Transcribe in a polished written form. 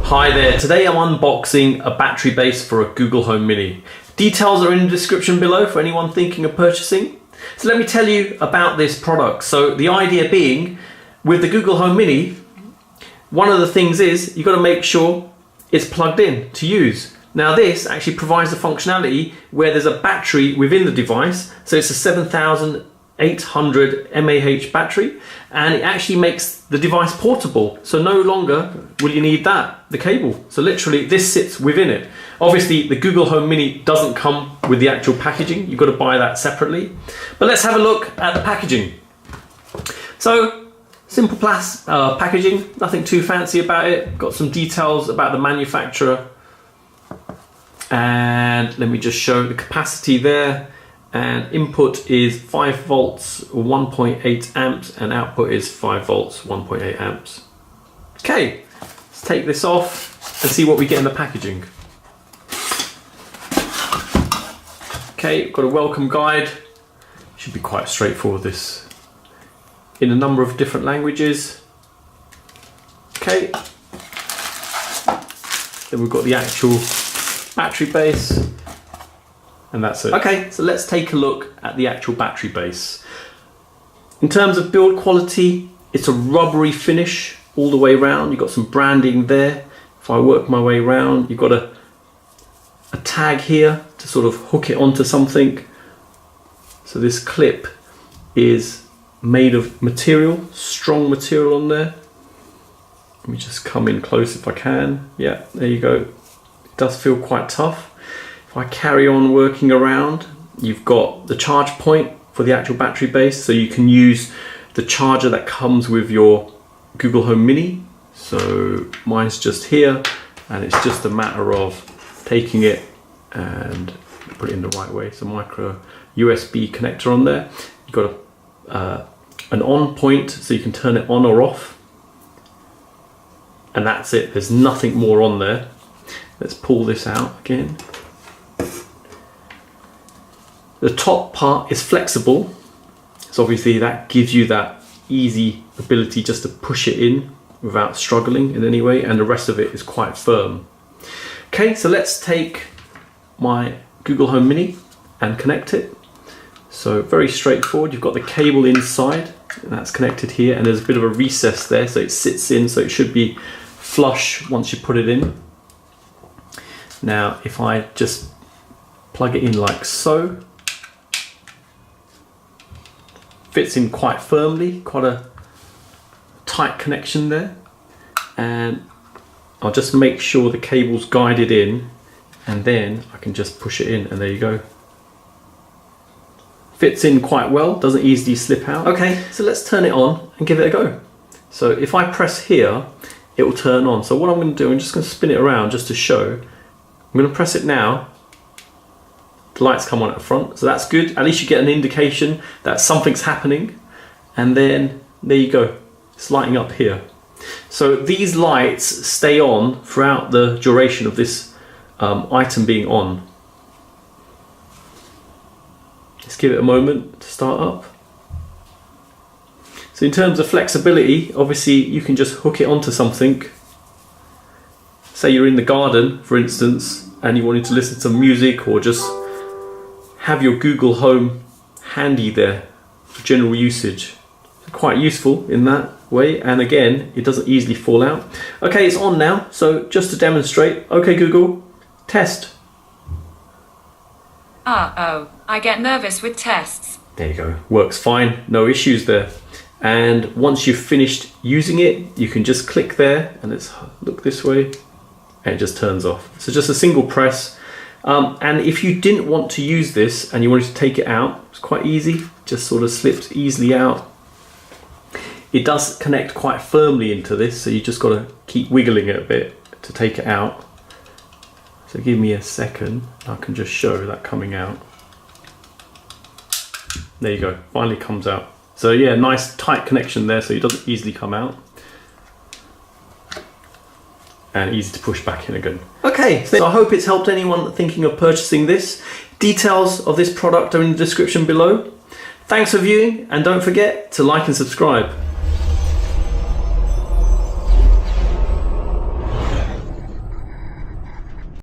Hi there, today I'm unboxing a battery base for a Google Home Mini. Details are in the description below for anyone thinking of purchasing. So let me tell you about this product. So the idea being, with the Google Home Mini, one of the things is you've got to make sure it's plugged in to use. Now this actually provides the functionality where there's a battery within the device. So it's a 7,800 mAh battery, and it actually makes the device portable. So no longer will you need the cable. So literally this sits within it. Obviously the Google Home Mini doesn't come with the actual packaging. You've got to buy that separately. But let's have a look at the packaging. So simple packaging, nothing too fancy about it. Got some details about the manufacturer. And let me just show the capacity there. And input is 5 volts 1.8 amps and output is 5 volts 1.8 amps. Okay, let's take this off and see what we get in the packaging. Okay, got a welcome guide. Should be quite straightforward, this. In a number of different languages. Okay. Then we've got the actual battery base. And that's it. Okay, so let's take a look at the actual battery base. In terms of build quality, it's a rubbery finish all the way around. You've got some branding there. If I work my way around, you've got a tag here to sort of hook it onto something. So this clip is made of material, strong material on there. Let me just come in close if I can. Yeah, there you go. It does feel quite tough. If I carry on working around, you've got the charge point for the actual battery base, so you can use the charger that comes with your Google Home Mini. So mine's just here, and it's just a matter of taking it and put it in the right way. So micro USB connector on there. You've got an on point, so you can turn it on or off, and that's it. There's nothing more on there. Let's pull this out again. The top part is flexible, so obviously that gives you that easy ability just to push it in without struggling in any way, and the rest of it is quite firm. Okay, so let's take my Google Home Mini and connect it. So very straightforward. You've got the cable inside, and that's connected here, and there's a bit of a recess there, so it sits in, so it should be flush once you put it in. Now if I just plug it in like so, fits in quite firmly, quite a tight connection there, and I'll just make sure the cable's guided in, and then I can just push it in, and there you go. Fits in quite well, doesn't easily slip out. Okay, so let's turn it on and give it a go. So if I press here, it will turn on. So what I'm going to do, I'm just going to spin it around just to show. I'm going to press it now. The lights come on at the front, so that's good. At least you get an indication that something's happening, and then there you go, it's lighting up here. So these lights stay on throughout the duration of this item being on. Let's give it a moment to start up. So in terms of flexibility, obviously you can just hook it onto something. Say you're in the garden, for instance, and you wanted to listen to music or just have your Google Home handy there for general usage. Quite useful in that way, and again, it doesn't easily fall out. Okay, it's on now, so just to demonstrate, okay Google, test. Oh, I get nervous with tests. There you go, works fine, no issues there. And once you've finished using it, you can just click there, and let's look this way, and it just turns off. So just a single press. And if you didn't want to use this and you wanted to take it out, it's quite easy, just sort of slips easily out. It does connect quite firmly into this, so you just got to keep wiggling it a bit to take it out. So give me a second, I can just show that coming out. There you go, finally comes out. So yeah, nice tight connection there, so it doesn't easily come out. And easy to push back in again. Okay, so I hope it's helped anyone thinking of purchasing this. Details of this product are in the description below. Thanks for viewing, and don't forget to like and subscribe.